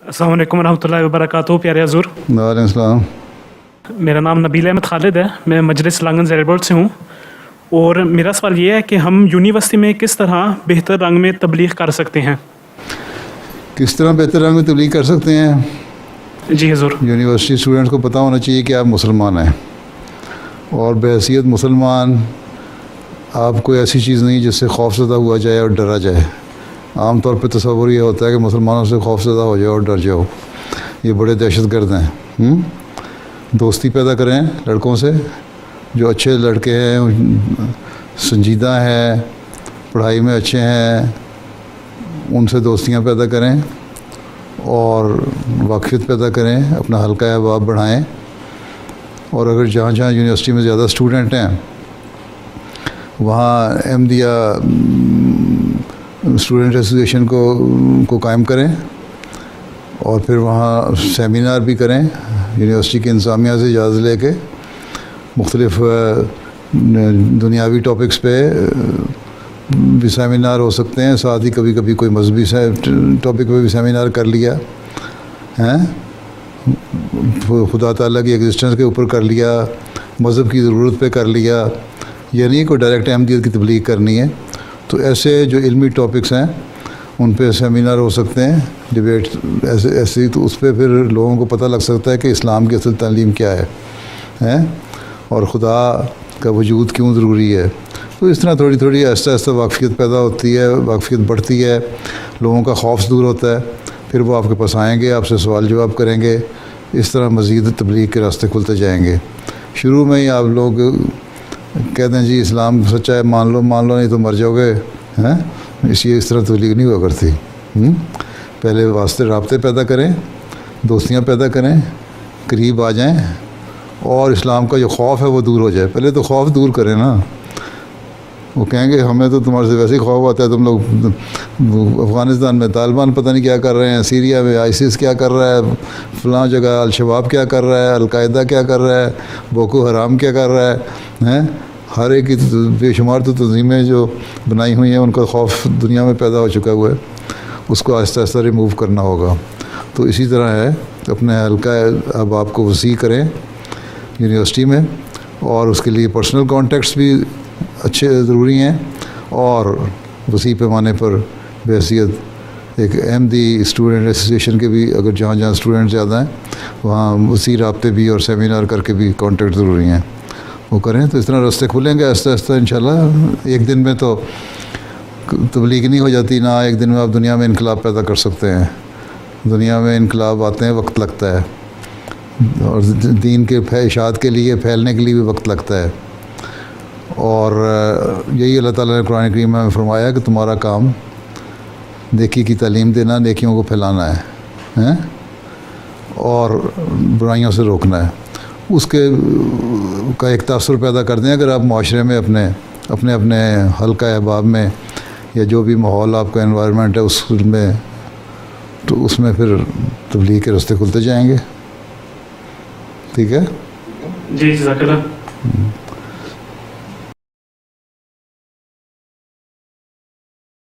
अस्सलाम वालेकुम रहमतुल्लाहि व बरकातहू। प्यारे हजूर, वालेकुम सलाम। मेरा नाम नबील अहमद खालिद है। मैं मजलिस लांगन ज़ेरबोर्ड से हूँ और मेरा सवाल ये है कि हम यूनिवर्सिटी में किस तरह बेहतर रंग में तबलीग कर सकते हैं। किस तरह बेहतर रंग में तब्लीग कर सकते हैं? जी हजूर। यूनिवर्सिटी स्टूडेंट्स को पता होना चाहिए कि आप मुसलमान हैं और बहैसियत मुसलमान आप कोई ऐसी चीज़ नहीं जिससे खौफज़दा हुआ जाए और डरा जाए। आम तौर पर तस्वुर ये होता है कि मुसलमानों से खौफज़दा हो जाओ और डर जाओ, ये बड़े दहशतगर्द हैं। दोस्ती पैदा करें लड़कों से, जो अच्छे लड़के हैं, संजीदा हैं, पढ़ाई में अच्छे हैं, उनसे दोस्तियां पैदा करें और वाक़फ़ियत पैदा करें, अपना हल्का अहबाब बढ़ाएं। और अगर जहाँ जहाँ यूनिवर्सिटी में ज़्यादा स्टूडेंट हैं वहाँ अहमदिया स्टूडेंट एसोसिएशन को कायम करें और फिर वहाँ सेमिनार भी करें। यूनिवर्सिटी की इंतज़ामिया से इजाज़त लेके मुख्तलिफ़ दुनियावी टॉपिक्स पे भी सेमिनार हो सकते हैं। साथ ही कभी कभी कोई मजहबी टॉपिक पे भी सेमिनार कर लिया हैं, खुदा ताला की एग्जिस्टेंस के ऊपर कर लिया, मज़हब की ज़रूरत पे कर लिया। ये नहीं कोई डायरेक्ट अहमदियत की तबलीग करनी है। तो ऐसे जो इल्मी टॉपिक्स हैं उन पे सेमिनार हो सकते हैं, डिबेट ऐसे तो उस पर फिर लोगों को पता लग सकता है कि इस्लाम की असल तालीम क्या है और ख़ुदा का वजूद क्यों ज़रूरी है। तो इस तरह थोड़ी थोड़ी आहिस्ता आहिस्ता वाक़फ़ियत पैदा होती है, वाक़फ़ियत बढ़ती है, लोगों का खौफ दूर होता है, फिर वो आपके पास आएंगे, आपसे सवाल जवाब करेंगे। इस तरह मज़ीद तबलीग के रास्ते खुलते जाएंगे। शुरू में ही आप लोग कहते हैं जी इस्लाम सच्चा है, मान लो नहीं तो मर जाओगे, हैं, इस तरह तबलीग नहीं हुआ करती। पहले रास्ते पैदा करें, दोस्तियाँ पैदा करें, करीब आ जाएं और इस्लाम का जो खौफ है वो दूर हो जाए। पहले तो खौफ दूर करें ना। वो कहेंगे हमें तो तुम्हारे से वैसे ही खौफ आता है, तुम लोग अफ़गानिस्तान में तालिबान पता नहीं क्या कर रहे हैं, सीरिया में आईसिस क्या कर रहा है, फ़लाँ जगह अल-शबाब क्या कर रहा है, अल-कायदा क्या कर रहा है, बोको हराम क्या कर रहा है। हर एक की बेशुमार तो तंजीमें जो बनाई हुई हैं उनका खौफ दुनिया में पैदा हो चुका हुआ है, उसको आहिस्ता आहिस्ता रिमूव करना होगा। तो इसी तरह है, अपने हल्का अहबाब को वसी करें यूनिवर्सिटी में और उसके लिए पर्सनल कॉन्टेक्ट्स भी अच्छे ज़रूरी हैं और वसी पैमाने पर बहैसियत एक अहमदी स्टूडेंट एसोसिएशन के भी, अगर जहाँ जहाँ स्टूडेंट ज़्यादा हैं वहाँ वसी राब्ते भी और सेमिनार करके भी कॉन्टेक्ट ज़रूरी हैं, वो करें। तो इस तरह रास्ते खुलेंगे आहिस्ता आहिस्ता इंशाल्लाह। एक दिन में तो तबलीग नहीं हो जाती ना, एक दिन में आप दुनिया में इनकलाब पैदा कर सकते हैं। दुनिया में इनकलाब आते हैं वक्त लगता है और दीन के इशाअत के लिए फैलने के लिए भी वक्त लगता है। और यही अल्लाह ताला ने कुरान करीम में फरमाया कि तुम्हारा काम नेकी की तालीम देना, नेकियों को फैलाना है और बुराइयों से रोकना है। उसके का एक तासुर पैदा कर दें अगर आप माशरे में अपने हल्का अहबाब में या जो भी माहौल आपका एनवायरनमेंट है उसमें, तो उसमें फिर तबलीग के रास्ते खुलते जाएंगे। ठीक है जी जज़ाकल्लाह।